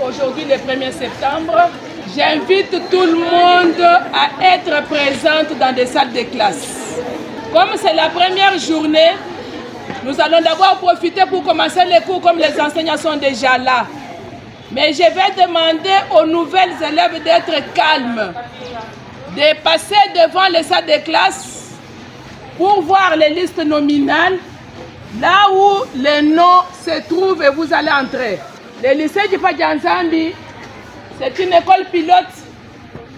aujourd'hui le 1er septembre. J'invite tout le monde à être présente dans des salles de classe. Comme c'est la première journée, nous allons d'abord profiter pour commencer les cours comme les enseignants sont déjà là. Mais je vais demander aux nouvelles élèves d'être calmes, de passer devant les salles de classe pour voir les listes nominales, là où les noms se trouvent et vous allez entrer. Le lycée du Padjanzambi, c'est une école pilote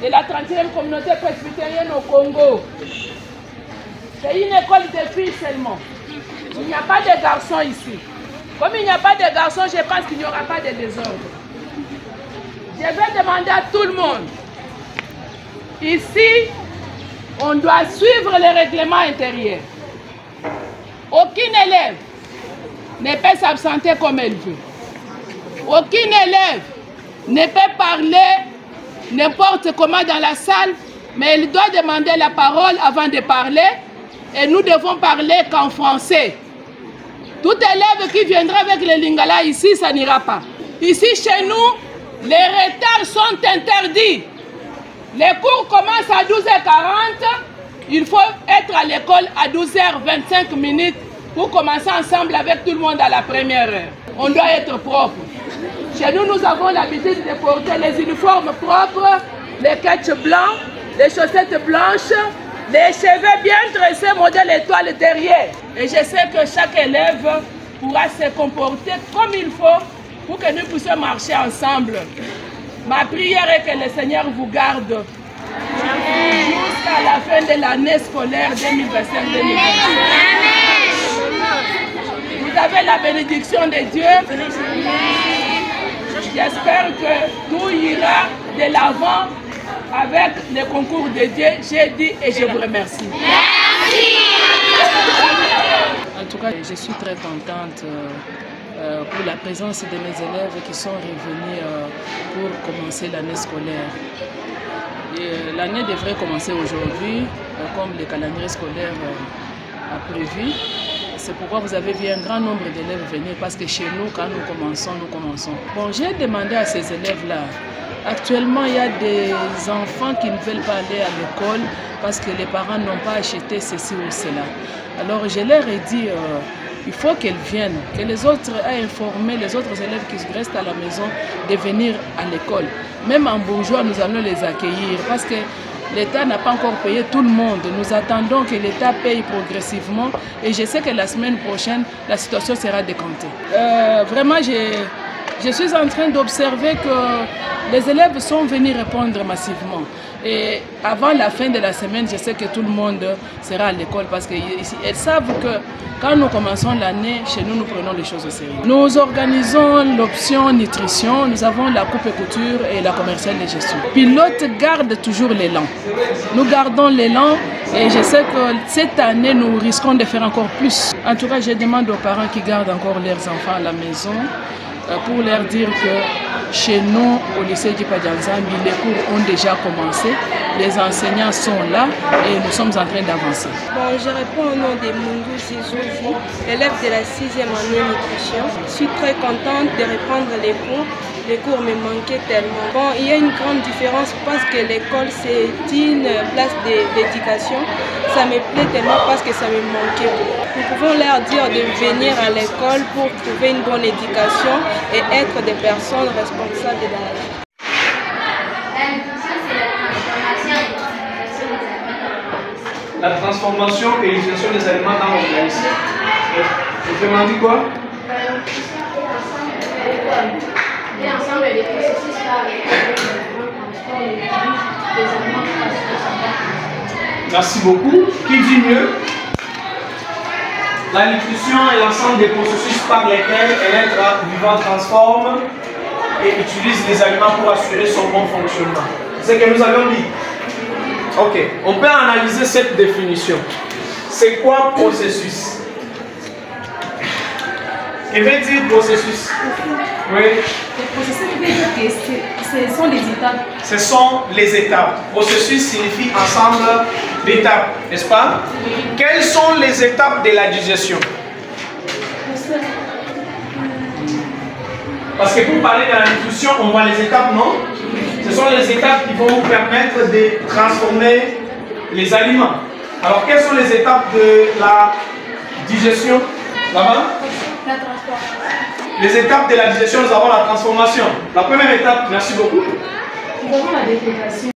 de la 30e communauté presbytérienne au Congo. C'est une école de filles seulement. Il n'y a pas de garçons ici. Comme il n'y a pas de garçons, je pense qu'il n'y aura pas de désordre. Je vais demander à tout le monde. Ici, on doit suivre les règlements intérieurs. Aucun élève ne peut s'absenter comme elle veut. Aucun élève ne peut parler n'importe comment dans la salle, mais il doit demander la parole avant de parler et nous devons parler qu'en français. Tout élève qui viendra avec le lingala ici, ça n'ira pas. Ici, chez nous, les retards sont interdits. Les cours commencent à 12h40. Il faut être à l'école à 12h25 pour commencer ensemble avec tout le monde à la première heure. On doit être propre. Chez nous, nous avons l'habitude de porter les uniformes propres, les ketchs blancs, les chaussettes blanches, les cheveux bien tressés, modèle étoile derrière. Et je sais que chaque élève pourra se comporter comme il faut pour que nous puissions marcher ensemble. Ma prière est que le Seigneur vous garde jusqu'à la fin de l'année scolaire 2025-2026. Vous avez la bénédiction de Dieu. J'espère que tout ira de l'avant avec le concours de Dieu. J'ai dit et je vous remercie. Merci. En tout cas, je suis très contente pour la présence de mes élèves qui sont revenus pour commencer l'année scolaire. L'année devrait commencer aujourd'hui, comme le calendrier scolaire a prévu. C'est pourquoi vous avez vu un grand nombre d'élèves venir, parce que chez nous, quand nous commençons. Bon, j'ai demandé à ces élèves-là, actuellement, il y a des enfants qui ne veulent pas aller à l'école parce que les parents n'ont pas acheté ceci ou cela. Alors, je leur ai dit, il faut qu'elles viennent, que les autres aient informé les autres élèves qui restent à la maison de venir à l'école. Même en bourgeois, nous allons les accueillir parce que l'État n'a pas encore payé tout le monde. Nous attendons que l'État paye progressivement et je sais que la semaine prochaine, la situation sera décomptée. Vraiment, je suis en train d'observer que les élèves sont venus répondre massivement. Et avant la fin de la semaine, je sais que tout le monde sera à l'école parce qu'elles savent que quand nous commençons l'année, chez nous, nous prenons les choses au sérieux. Nous organisons l'option nutrition, nous avons la coupe et couture et la commerciale de gestion. Pilote garde toujours l'élan. Nous gardons l'élan et je sais que cette année, nous risquons de faire encore plus. En tout cas, je demande aux parents qui gardent encore leurs enfants à la maison pour leur dire que chez nous, au lycée du Padjanzambi, les cours ont déjà commencé, les enseignants sont là et nous sommes en train d'avancer. Bon, je réponds au nom de Mungu Zizouzi, élève de la 6e année nutrition. Je suis très contente de reprendre les cours. Les cours me manquaient tellement. Bon, il y a une grande différence parce que l'école, c'est une place d'éducation. Ça me plaît tellement parce que ça me manquait beaucoup. Nous pouvons leur dire de venir à l'école pour trouver une bonne éducation et être des personnes responsables de la vie. La transformation et l'utilisation des aliments dans l'organisme. Vous m'avez dit quoi? Et ensemble, les processus Merci beaucoup. Qui dit mieux? La nutrition est l'ensemble des processus par lesquels un être vivant transforme et utilise les aliments pour assurer son bon fonctionnement. C'est ce que nous avons dit. Ok, on peut analyser cette définition. C'est quoi processus? Il veut dire processus. Oui. Le processus veut dire que ce sont les étapes. Ce sont les étapes. Processus signifie ensemble d'étapes, n'est-ce pas? Quelles sont les étapes de la digestion? Parce que pour parler de la nutrition, on voit les étapes, non? Ce sont les étapes qui vont vous permettre de transformer les aliments. Alors, quelles sont les étapes de la digestion? Là-bas? La transformation. Les étapes de la digestion, nous avons la transformation. La première étape, merci beaucoup. Nous avons la défécation.